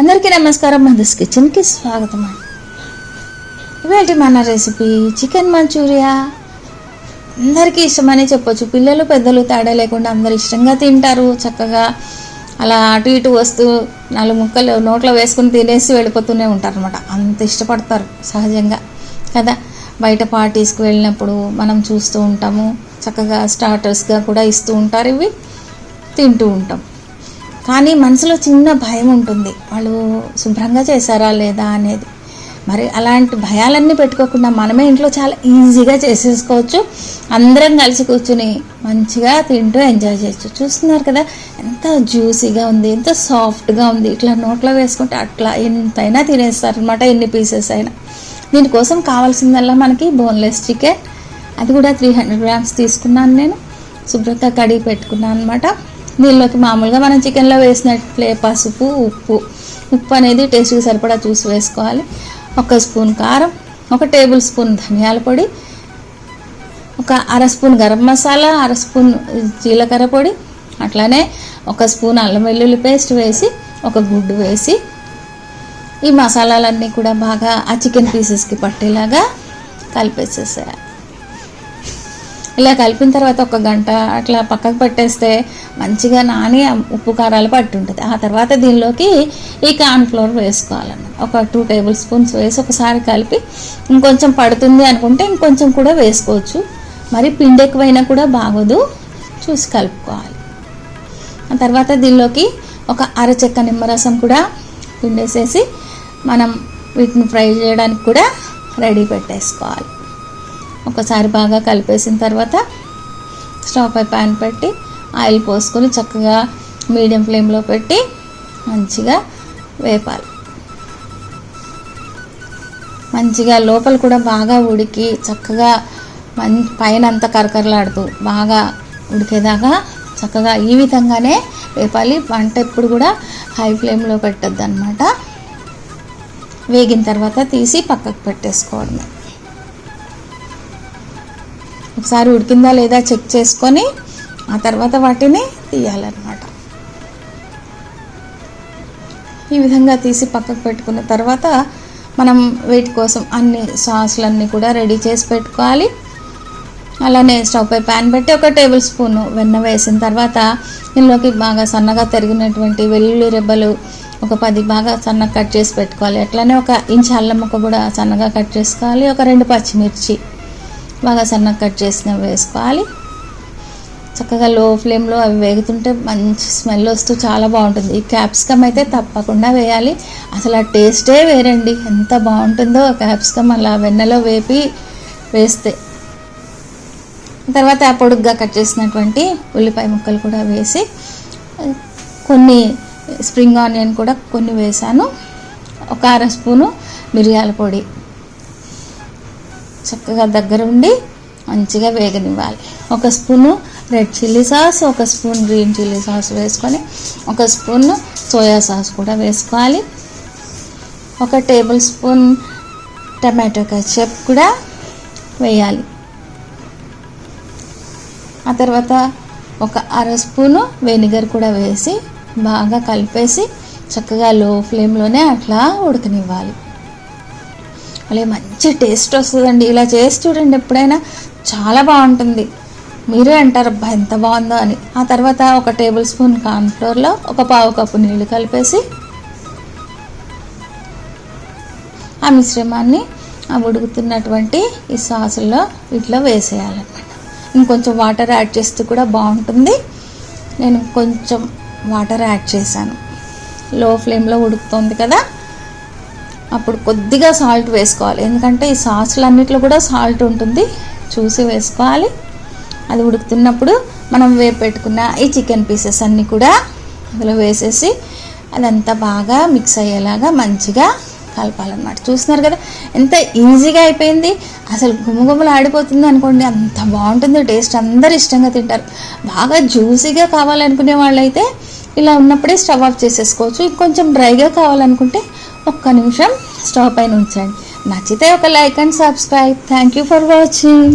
అందరికీ నమస్కారం. మధుస్ కిచెన్కి స్వాగతం. ఇవాళ మన రెసిపీ చికెన్ మంచూరియా. అందరికీ ఇష్టమని చెప్పొచ్చు. పిల్లలు పెద్దలు తేడా లేకుండా అందరు ఇష్టంగా తింటారు. చక్కగా అలా అటు ఇటు వస్తూ 4 ముక్కలు నోట్లో వేసుకుని తినేసి వెళ్ళిపోతూనే ఉంటారు అనమాట. అంత ఇష్టపడతారు సహజంగా కదా. బయట పార్టీస్కి వెళ్ళినప్పుడు మనం చూస్తూ ఉంటాము. చక్కగా స్టార్టర్స్గా కూడా ఇస్తూ ఉంటారు. ఇవి తింటూ ఉంటాం. కానీ మనసులో చిన్న భయం ఉంటుంది, వాళ్ళు శుభ్రంగా చేశారా లేదా అనేది. మరి అలాంటి భయాలన్నీ పెట్టుకోకుండా మనమే ఇంట్లో చాలా ఈజీగా చేసేసుకోవచ్చు. అందరం కలిసి కూర్చుని మంచిగా తింటూ ఎంజాయ్ చేయొచ్చు. చూస్తున్నారు కదా ఎంత జ్యూసీగా ఉంది, ఎంత సాఫ్ట్గా ఉంది. ఇట్లా నోట్లో వేసుకుంటే అట్లా ఎంతైనా తినేస్తారనమాట, ఎన్ని పీసెస్ అయినా. దీనికోసం కావాల్సిందల్లా మనకి బోన్లెస్ చికెన్, అది కూడా 300 grams తీసుకున్నాను నేను. శుభ్రంగా కడిగి పెట్టుకున్నాను అనమాట. దీనిలోకి మామూలుగా మనం చికెన్లో వేసినట్లే పసుపు, ఉప్పు అనేది టేస్ట్కి సరిపడా చూసి వేసుకోవాలి. 1 స్పూన్ కారం, 1 టేబుల్ స్పూన్ ధనియాల పొడి, 1 అర స్పూన్ గరం మసాలా, 1 స్పూన్ జీలకర్ర పొడి, అట్లానే 1 స్పూన్ అల్లం వెల్లుల్లి పేస్ట్ వేసి 1 గుడ్డు వేసి ఈ మసాలాలన్నీ కూడా బాగా ఆ చికెన్ పీసెస్కి పట్టేలాగా కలిపేసేసేయాలి. ఇలా కలిపిన తర్వాత 1 గంట అట్లా పక్కకు పెట్టేస్తే మంచిగా నాని ఉప్పు కారాలు పట్టి ఉంటుంది. ఆ తర్వాత దీనిలోకి ఈ కార్న్ఫ్లోర్ వేసుకోవాలన్నమాట. 2 టేబుల్ స్పూన్స్ వేసి ఒకసారి కలిపి, ఇంకొంచెం పడుతుంది అనుకుంటే ఇంకొంచెం కూడా వేసుకోవచ్చు. మరి పిండి ఎక్కువైనా కూడా బాగోదు, చూసి కలుపుకోవాలి. ఆ తర్వాత దీనిలోకి 1 అర చెక్క నిమ్మరసం కూడా పిండేసేసి మనం వీటిని ఫ్రై చేయడానికి కూడా రెడీ పెట్టేసుకోవాలి. ఒకసారి బాగా కలిపేసిన తర్వాత స్టవ్ పై ప్యాన్ పెట్టి ఆయిల్ పోసుకొని చక్కగా మీడియం ఫ్లేమ్లో పెట్టి మంచిగా వేపాలి. మంచిగా లోపల కూడా బాగా ఉడికి చక్కగా పైన అంతా కరకరలాడుతూ బాగా ఉడికేదాకా చక్కగా ఈ విధంగానే వేపాలి. వంట ఎప్పుడు కూడా హై ఫ్లేమ్లో పెట్టద్దు అన్నమాట. వేగిన తర్వాత తీసి పక్కకు పెట్టేసుకోవడమే. ఒకసారి ఉడికిందా లేదా చెక్ చేసుకొని ఆ తర్వాత వాటిని తీయాలన్నమాట. ఈ విధంగా తీసి పక్కకు పెట్టుకున్న తర్వాత మనం వీటి కోసం అన్ని సాసులన్నీ కూడా రెడీ చేసి పెట్టుకోవాలి. అలానే స్టవ్ పై ప్యాన్ పెట్టి 1 టేబుల్ స్పూన్ వెన్న వేసిన తర్వాత దీనిలోకి బాగా సన్నగా తరిగినటువంటి వెల్లుల్లి రెబ్బలు 10 బాగా సన్నగా కట్ చేసి పెట్టుకోవాలి. అట్లానే 1 ఇంచ్ అల్లం ముక్క కూడా సన్నగా కట్ చేసుకోవాలి. 2 పచ్చిమిర్చి బాగా సన్నగా కట్ చేసినవి వేసుకోవాలి. చక్కగా లో ఫ్లేమ్లో అవి వేగుతుంటే మంచి స్మెల్ వస్తూ చాలా బాగుంటుంది. ఈ క్యాప్సికమ్ అయితే తప్పకుండా వేయాలి. అసలు ఆ టేస్టే వేరండి, ఎంత బాగుంటుందో క్యాప్సికమ్ అలా వెన్నెలో వేపి వేస్తే. తర్వాత ఆ పొడుగ్గా కట్ చేసినటువంటి ఉల్లిపాయ ముక్కలు కూడా వేసి, కొన్ని స్ప్రింగ్ ఆనియన్ కూడా కొన్ని వేసాను, 1 అర స్పూను మిరియాల పొడి చక్కగా దగ్గరుండి మంచిగా వేగనివ్వాలి. 1 spoon red chilli sauce, 1 spoon green chilli sauce వేసుకొని 1 స్పూన్ సోయా సాస్ కూడా వేసుకోవాలి. 1 టేబుల్ స్పూన్ టమాటో కెచప్ కూడా వేయాలి. ఆ తర్వాత 1 అర స్పూను వెనిగర్ కూడా వేసి బాగా కలిపేసి చక్కగా లో ఫ్లేమ్లోనే అట్లా ఉడకనివ్వాలి. అలా మంచి టేస్ట్ వస్తుందండి. ఇలా చేసి చూడండి ఎప్పుడైనా, చాలా బాగుంటుంది. మీరే అంటారు అబ్బా ఎంత బాగుందో అని. ఆ తర్వాత 1 టేబుల్ స్పూన్ కార్న్ఫ్లోర్లో 1 పావు కప్పు నీళ్ళు కలిపేసి ఆ మిశ్రమాన్ని ఆ ఉడుకుతున్నటువంటి ఈ సాసుల్లో వీటిలో వేసేయాలన్నమాట. ఇంకొంచెం వాటర్ యాడ్ చేస్తూ కూడా బాగుంటుంది. నేను కొంచెం వాటర్ యాడ్ చేశాను. లో ఫ్లేమ్లో ఉడుకుతుంది కదా, అప్పుడు కొద్దిగా సాల్ట్ వేసుకోవాలి. ఎందుకంటే ఈ సాసులన్నిట్లో కూడా సాల్ట్ ఉంటుంది, చూసి వేసుకోవాలి. అది ఉడుకుతున్నప్పుడు మనం వేపు పెట్టుకున్న ఈ చికెన్ పీసెస్ అన్నీ కూడా అందులో వేసేసి అదంతా బాగా మిక్స్ అయ్యేలాగా మంచిగా కలపాలన్నమాట. చూస్తున్నారు కదా ఎంత ఈజీగా అయిపోయింది. అసలు గుమగుమలు ఆడిపోతుంది అనుకోండి, అంత బాగుంటుంది టేస్ట్. అందరు ఇష్టంగా తింటారు. బాగా జ్యూసీగా కావాలనుకునే వాళ్ళైతే ఇలా ఉన్నప్పుడే స్టవ్ ఆఫ్ చేసేసుకోవచ్చు. ఇంకొంచెం డ్రైగా కావాలనుకుంటే 1 నిమిషం స్టవ్ పైన ఉంచండి. నచ్చితే ఒక like and subscribe. Thank you for watching.